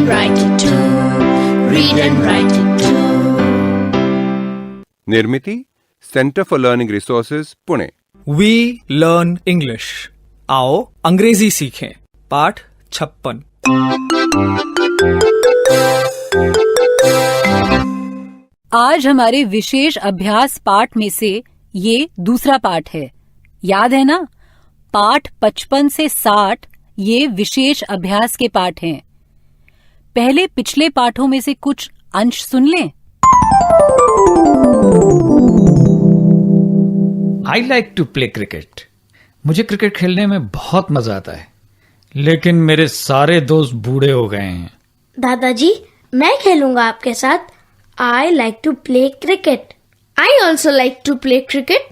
write it too. Read and write it too. Nirmiti center for learning resources Pune. We learn English. आओ अंग्रेजी सीखें। पाठ 56। आज हमारे विशेष अभ्यास पाठ में से ये दूसरा पाठ है। याद है ना? पाठ 55 से 60 ये विशेष अभ्यास के पाठ हैं। पहले पिछले पाठों में से कुछ अंश सुन लें। I like to play cricket. मुझे क्रिकेट खेलने में बहुत मजा आता है, लेकिन मेरे सारे दोस्त बूढ़े हो गए हैं। दादाजी, मैं खेलूंगा आपके साथ। I like to play cricket. I also like to play cricket.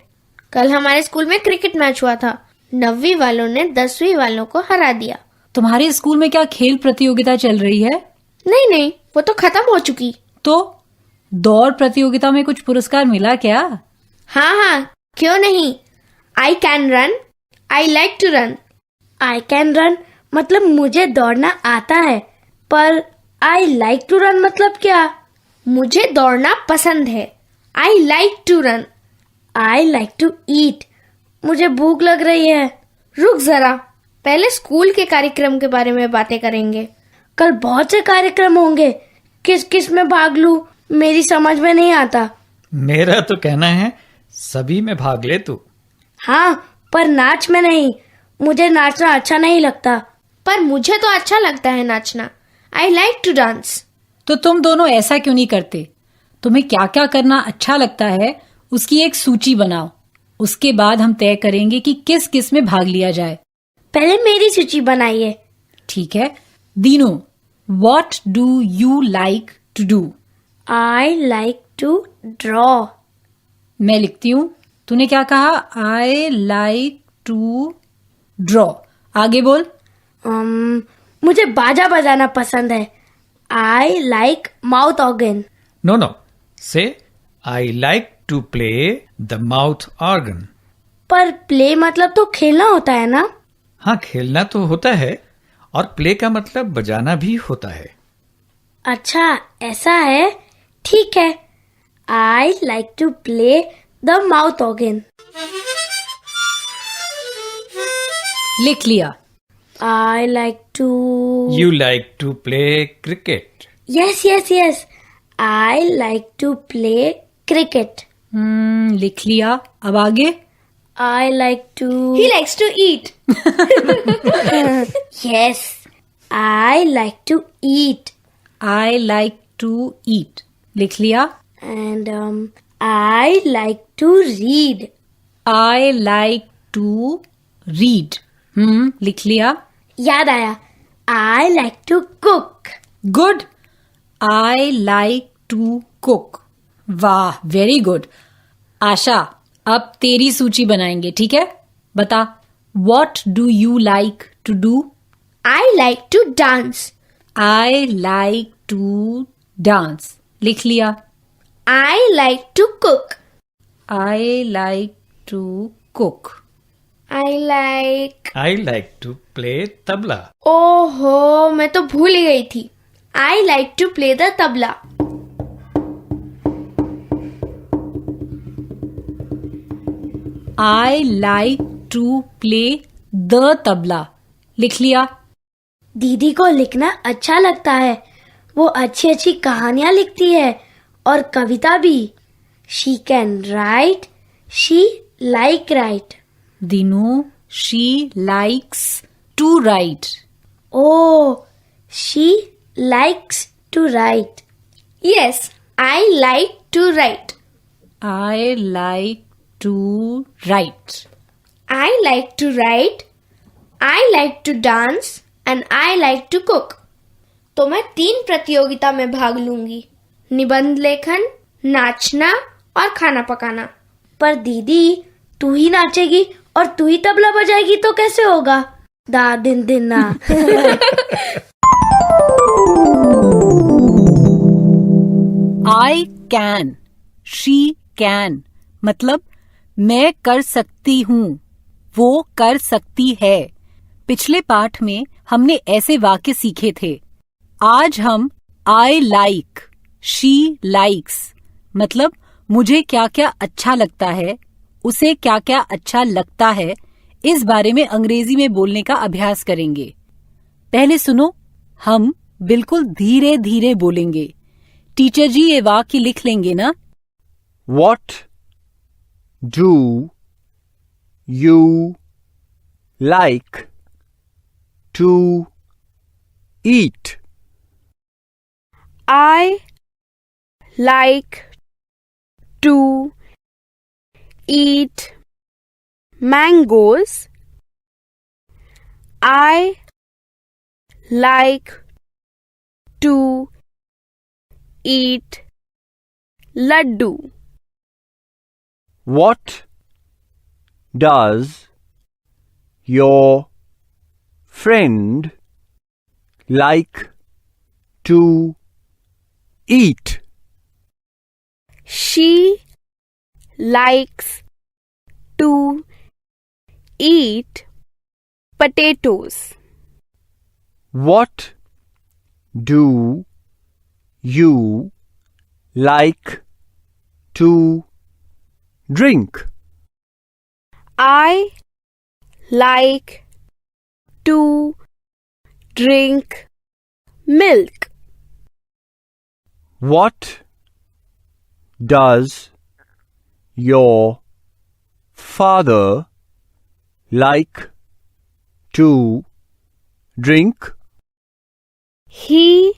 कल हमारे स्कूल में क्रिकेट मैच हुआ था। 9वीं वालों ने 10वीं वालों को हरा दिया। तुम्हारे स्कूल में क्या खेल प्रतियोगिता चल रही है? नहीं, वो तो खत्म हो चुकी। तो दौड़ प्रतियोगिता में कुछ पुरस्कार मिला क्या? हाँ, क्यों नहीं। I can run. I like to run. I can run मतलब मुझे दौड़ना आता है, पर I like to run मतलब क्या? मुझे दौड़ना पसंद है। I like to run. I like to eat. मुझे भूख लग रही है। रुक जरा, पहले स्कूल के कार्यक्रम के बारे में बातें करेंगे। कल बहुत से कार्यक्रम होंगे। किस में भाग लूं? मेरी समझ में नहीं आता। मेरा तो कहना है सभी में भाग ले तू। हाँ, पर नाच में नहीं। मुझे नाचना अच्छा नहीं लगता। पर मुझे तो अच्छा लगता है नाचना। I like to dance. तो तुम दोनों ऐसा क्यों नहीं करते? तुम्हें क्या क्या करना अच्छा लगता है उसकी एक सूची बनाओ। उसके बाद हम तय करेंगे कि किस किस में भाग लिया जाए। पहले मेरी सूची बनाइए। ठीक है। Dinu, what do you like to do? I like to draw. मैं लिखती हूँ। तूने क्या कहा? I like to draw. आगे बोल। मुझे बाजा बजाना पसंद है। I like mouth organ. No. Say I like to play the mouth organ. पर प्ले मतलब तो खेलना होता है ना? हाँ, खेलना तो होता है और प्ले का मतलब बजाना भी होता है। अच्छा, ऐसा है। ठीक है। I like to play the mouth organ. लिख लिया। I like to... You like to play cricket. Yes. I like to play cricket. लिख लिया। अब आगे। I like to... He likes to eat. Yes. I like to eat. I like to eat. लिख लिया। And I like to read. I like to read. लिख लिया। याद आया। I like to cook. Good. I like to cook. वाह, very good. आशा, अब तेरी सूची बनाएंगे, ठीक है? बता, what do you like to do? I like to dance. I like to dance. लिख लिया। I like to cook. I like to cook. I like to play tabla. ओहो, मैं तो भूल ही गई थी। I like to play the tabla. I like to play the tabla. लिख लिया। दीदी को लिखना अच्छा लगता है। वो अच्छी कहानियां लिखती है और कविता भी। She can write. She like write. Dinu, she likes to write. Oh, she likes to write. Yes, I like to write. I like to write. I like to write. I like to dance and I like to cook. तो मैं 3 प्रतियोगिता में भाग लूंगी। निबंध लेखन, नाचना और खाना पकाना। पर दीदी, तू ही नाचेगी और तू ही तबला बजाएगी तो कैसे होगा? दा दिन दिन ना। I can, she can मतलब मैं कर सकती हूँ, वो कर सकती है। पिछले पाठ में हमने ऐसे वाक्य सीखे थे। आज हम I like, she likes मतलब मुझे क्या क्या अच्छा लगता है, उसे क्या क्या अच्छा लगता है, इस बारे में अंग्रेजी में बोलने का अभ्यास करेंगे। पहले सुनो, हम बिल्कुल धीरे धीरे बोलेंगे। टीचर जी ये वाक्य लिख लेंगे ना? What do you like to eat? I like to eat mangoes. I like to eat laddu. What does your friend like to eat? She likes to eat potatoes. What do you like to drink? I like to drink milk. What does your father like to drink? He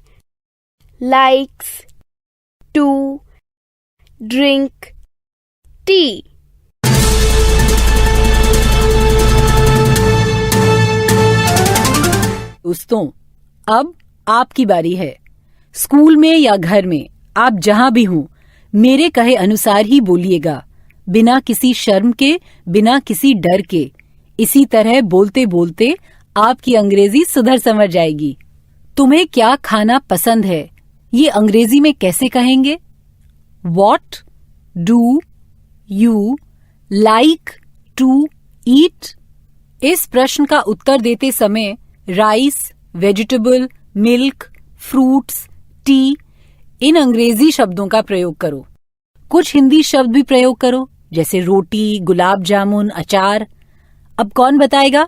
likes to drink tea. दोस्तों, अब आपकी बारी है। School में या घर में, आप जहां भी हों, मेरे कहे अनुसार ही बोलिएगा, बिना किसी शर्म के, बिना किसी डर के। इसी तरह बोलते बोलते आपकी अंग्रेजी सुधर समझ जाएगी। तुम्हें क्या खाना पसंद है, ये अंग्रेजी में कैसे कहेंगे? What do you like to eat? इस प्रश्न का उत्तर देते समय rice, vegetable, milk, fruits, tea इन अंग्रेजी शब्दों का प्रयोग करो। कुछ हिंदी शब्द भी प्रयोग करो, जैसे रोटी, गुलाब जामुन, अचार। अब कौन बताएगा?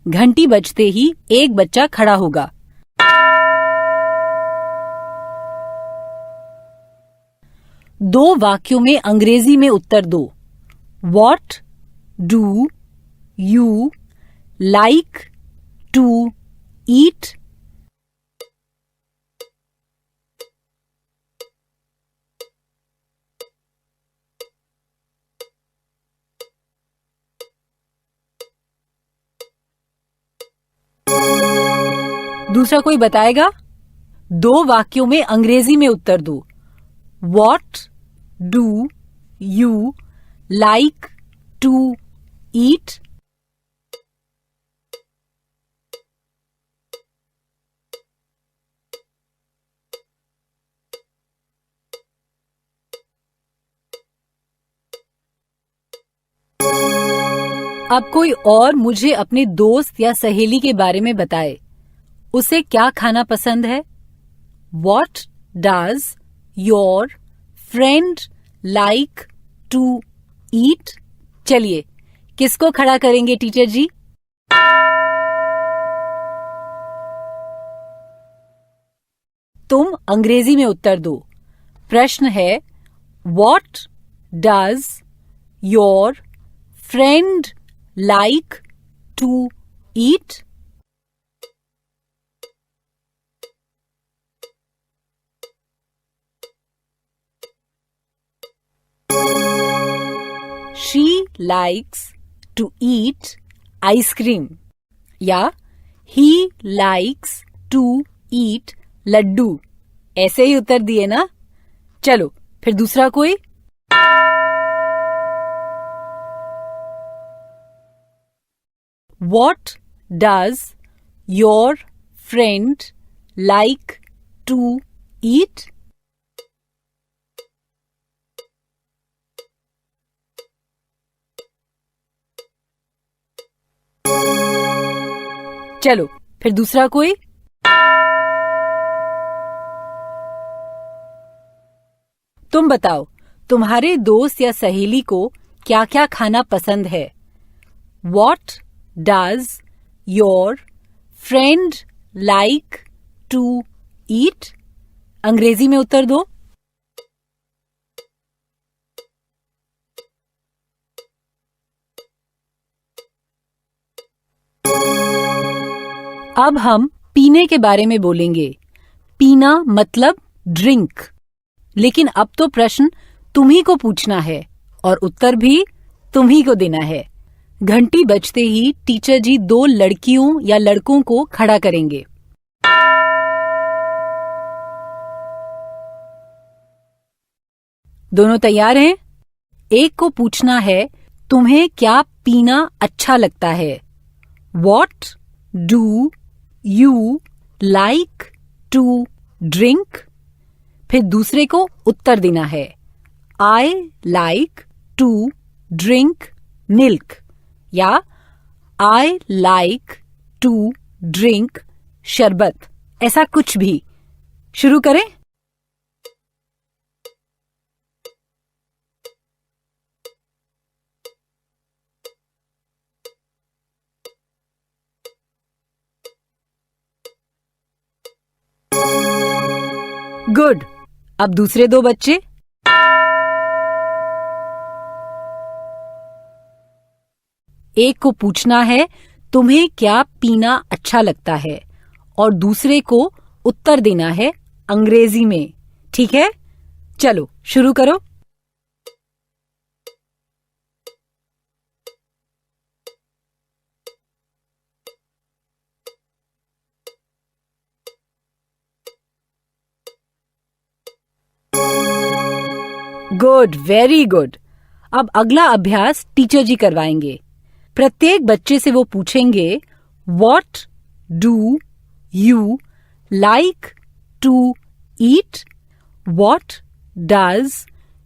घंटी बजते ही एक बच्चा खड़ा होगा। दो वाक्यों में अंग्रेजी में उत्तर दो। What do you like to eat? दूसरा कोई बताएगा? दो वाक्यों में अंग्रेजी में उत्तर दो। What do you like to eat? अब कोई और मुझे अपने दोस्त या सहेली के बारे में बताए, उसे क्या खाना पसंद है? What does your friend like to eat? चलिए, किसको खड़ा करेंगे टीचर जी? तुम अंग्रेजी में उत्तर दो। प्रश्न है, What does your friend like to eat? She likes to eat ice cream. या he likes to eat Laddu. ऐसे ही उत्तर दिए ना? चलो फिर दूसरा कोई। What does your friend like to eat? चलो फिर दूसरा कोई। तुम बताओ, तुम्हारे दोस्त या सहेली को क्या क्या खाना पसंद है? What does your friend like to eat? अंग्रेजी में उत्तर दो। अब हम पीने के बारे में बोलेंगे। पीना मतलब ड्रिंक। लेकिन अब तो प्रश्न तुम्ही को पूछना है और उत्तर भी तुम्ही को देना है। घंटी बजते ही टीचर जी 2 लड़कियों या लड़कों को खड़ा करेंगे। दोनों तैयार हैं? एक को पूछना है, तुम्हें क्या पीना अच्छा लगता है? What do you like to drink? फिर दूसरे को उत्तर देना है, I like to drink milk या I like to drink शरबत, ऐसा कुछ भी। शुरू करें? गुड। अब दूसरे 2 बच्चे। एक को पूछना है, तुम्हें क्या पीना अच्छा लगता है? और दूसरे को उत्तर देना है अंग्रेजी में। ठीक है, चलो शुरू करो। Good, very good. अब अगला अभ्यास टीचर जी करवाएंगे। प्रत्येक बच्चे से वो पूछेंगे, What do you like to eat? What does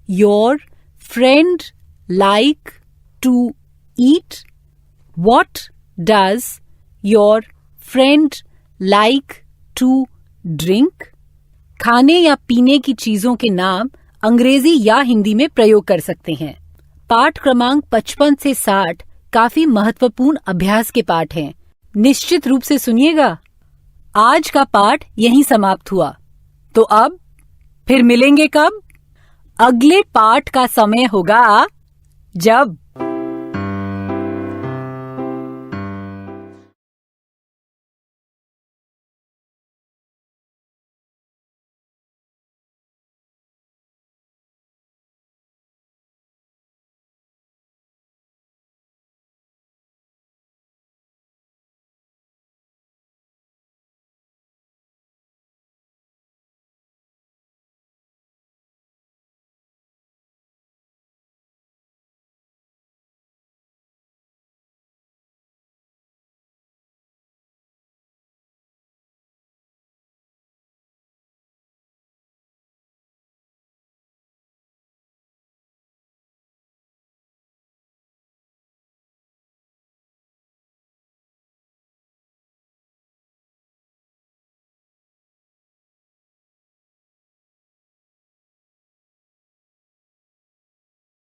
your friend like to eat? What does your friend like to drink? खाने या पीने की चीजों के नाम अंग्रेजी या हिंदी में प्रयोग कर सकते हैं। पाठ क्रमांक 55 से 60 काफी महत्वपूर्ण अभ्यास के पाठ हैं। निश्चित रूप से सुनिएगा। आज का पाठ यहीं समाप्त हुआ। तो अब फिर मिलेंगे कब? अगले पाठ का समय होगा जब